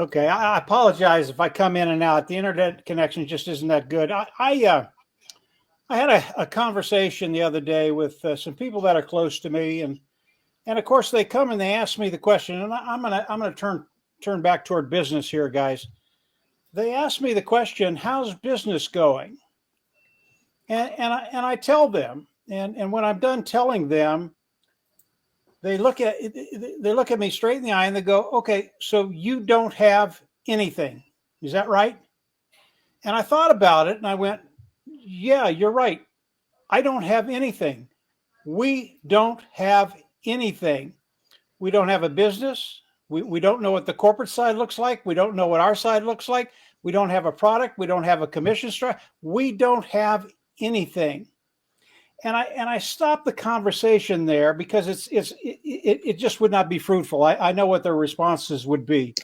Okay, I apologize if I come in and out. The internet connection just isn't that good. I had a conversation the other day with some people that are close to me, and of course they come and they ask me the question, and I'm gonna turn back toward business here, guys. They ask me the question, "How's business going?" And I tell them, and when I'm done telling them, they look at me straight in the eye and they go, "Okay, so you don't have anything, is that right?" And I thought about it and I went, "Yeah, you're right. I don't have anything. We don't have anything. We don't have a business. We don't know what the corporate side looks like. We don't know what our side looks like. We don't have a product. We don't have a commission structure. We don't have anything." And I stopped the conversation there because it just would not be fruitful. I know what their responses would be.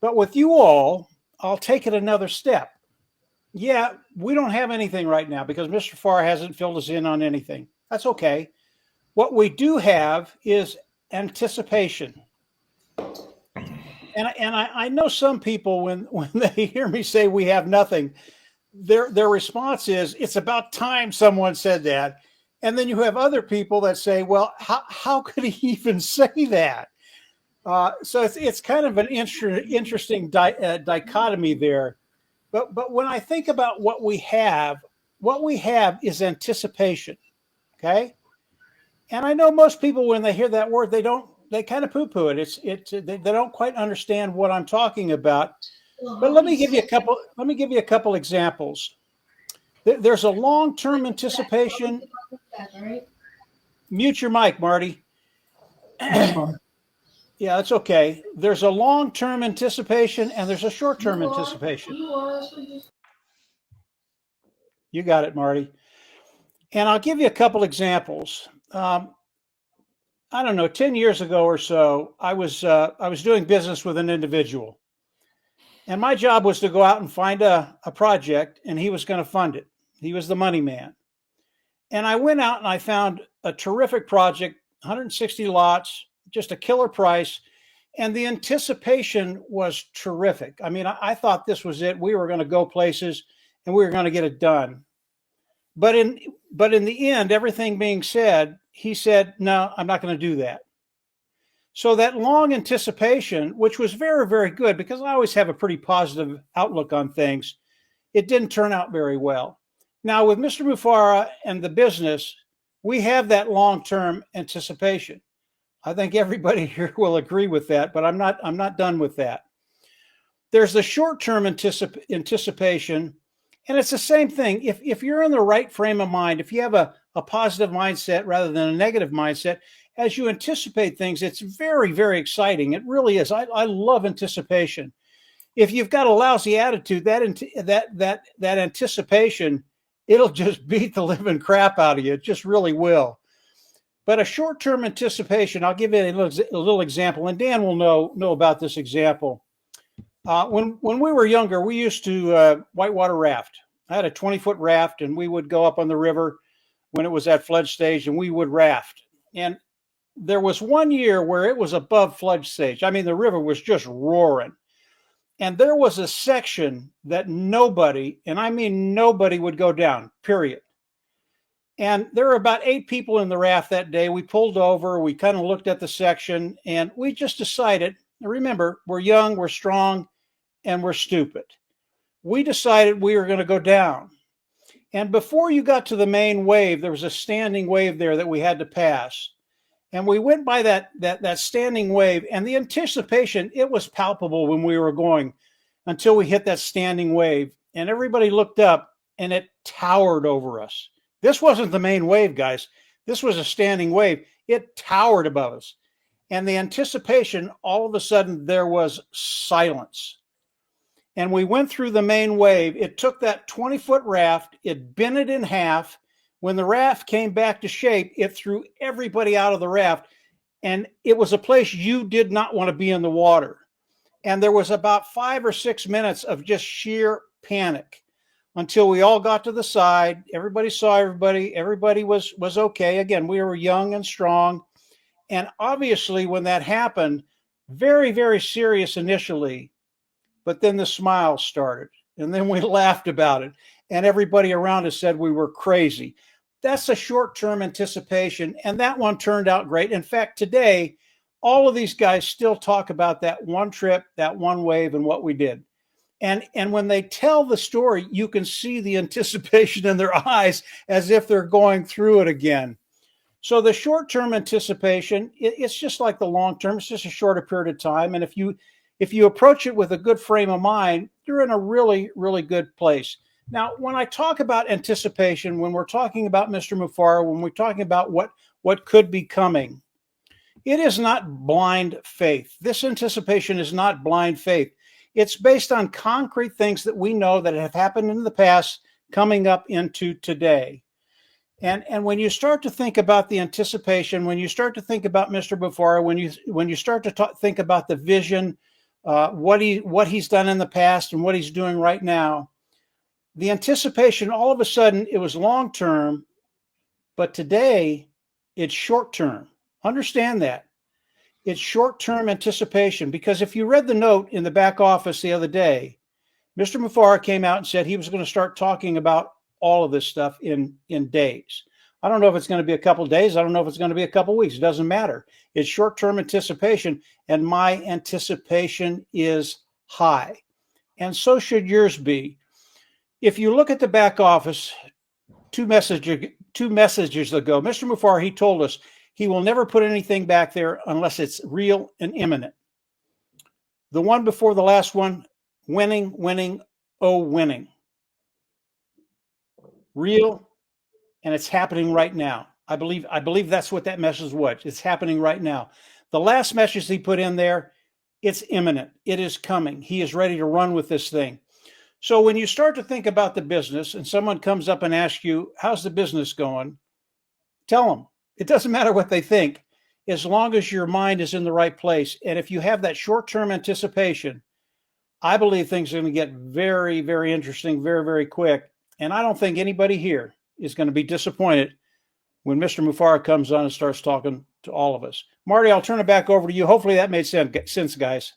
But with you all, I'll take it another step. Yeah, we don't have anything right now because Mr. Farr hasn't filled us in on anything. That's okay. What we do have is anticipation. And I know some people when they hear me say we have nothing, their response is, "It's about time someone said that." And then you have other people that say, "Well, how could he even say that?" So it's kind of an interesting dichotomy there. But when I think about what we have is anticipation. Okay, and I know most people when they hear that word, they kind of poo-poo it. They don't quite understand what I'm talking about. But let me give you a couple examples. There's a long-term anticipation. Mute your mic, Marty. Yeah, that's okay. There's a long-term anticipation and there's a short-term anticipation. You got it, Marty. And I'll give you a couple examples. I don't know, 10 years ago or so, I was doing business with an individual. And my job was to go out and find a project, and he was going to fund it. He was the money man. And I went out and I found a terrific project, 160 lots, just a killer price. And the anticipation was terrific. I mean, I thought this was it. We were going to go places and we were going to get it done. But in the end, everything being said, he said, "No, I'm not going to do that." So that long anticipation, which was very, very good because I always have a pretty positive outlook on things, it didn't turn out very well. Now with Mr. Mufara and the business, we have that long-term anticipation. I think everybody here will agree with that, but I'm not done with that. There's the short-term anticipation, and it's the same thing. If you're in the right frame of mind, if you have a positive mindset rather than a negative mindset, as you anticipate things, it's very, very exciting. It really is. I love anticipation. If you've got a lousy attitude, that anticipation, it'll just beat the living crap out of you. It just really will. But a short-term anticipation, I'll give you a little example, and Dan will know about this example. When we were younger, we used to whitewater raft. I had a 20-foot raft, and we would go up on the river when it was at flood stage, and we would raft. And there was one year where it was above flood stage. I mean, the river was just roaring. And there was a section that nobody, and I mean nobody, would go down, period. And there were about 8 people in the raft that day. We pulled over, we kind of looked at the section, and we just decided, remember, we're young, we're strong, and we're stupid. We decided we were going to go down. And before you got to the main wave, there was a standing wave there that we had to pass. And we went by that standing wave, and the anticipation, it was palpable when we were going until we hit that standing wave. And everybody looked up, and it towered over us. This wasn't the main wave, guys. This was a standing wave. It towered above us. And the anticipation, all of a sudden, there was silence. And we went through the main wave. It took that 20-foot raft, it bent it in half. When the raft came back to shape, it threw everybody out of the raft. And it was a place you did not want to be in the water. And there was about 5 or 6 minutes of just sheer panic until we all got to the side. Everybody saw everybody. Everybody was okay. Again, we were young and strong. And obviously, when that happened, very, very serious initially. but then the smiles started, and then we laughed about it, and everybody around us said we were crazy. That's a short-term anticipation, and that one turned out great. In fact, today, all of these guys still talk about that one trip, that one wave, and what we did. And when they tell the story, you can see the anticipation in their eyes as if they're going through it again. So the short-term anticipation, it's just like the long-term. It's just a shorter period of time. And if you approach it with a good frame of mind, you're in a really, really good place. Now, when I talk about anticipation, when we're talking about Mr. Mufara, when we're talking about what could be coming, it is not blind faith. This anticipation is not blind faith. It's based on concrete things that we know that have happened in the past coming up into today. And when you start to think about the anticipation, when you start to think about Mr. Mufara, when you start to think about the vision, what he's done in the past and what he's doing right now, the anticipation, all of a sudden, it was long term, but today it's short term. Understand that. It's short-term anticipation, because if you read the note in the back office the other day, Mr. Mufara came out and said he was going to start talking about all of this stuff in days. I don't know if it's going to be a couple of days. I don't know if it's going to be a couple of weeks. It doesn't matter. It's short-term anticipation, and my anticipation is high. And so should yours be. If you look at the back office, two messages ago, Mr. Mufara, he told us he will never put anything back there unless it's real and imminent. The one before the last one, winning, winning, oh, winning. Real, and it's happening right now. I believe that's what that message was. It's happening right now. The last message he put in there, it's imminent. It is coming. He is ready to run with this thing. So when you start to think about the business and someone comes up and asks you, how's the business going? Tell them. It doesn't matter what they think, as long as your mind is in the right place. And if you have that short-term anticipation, I believe things are going to get very, very interesting, very, very quick. And I don't think anybody here is going to be disappointed when Mr. Mufara comes on and starts talking to all of us. Marty, I'll turn it back over to you. Hopefully that made sense, guys.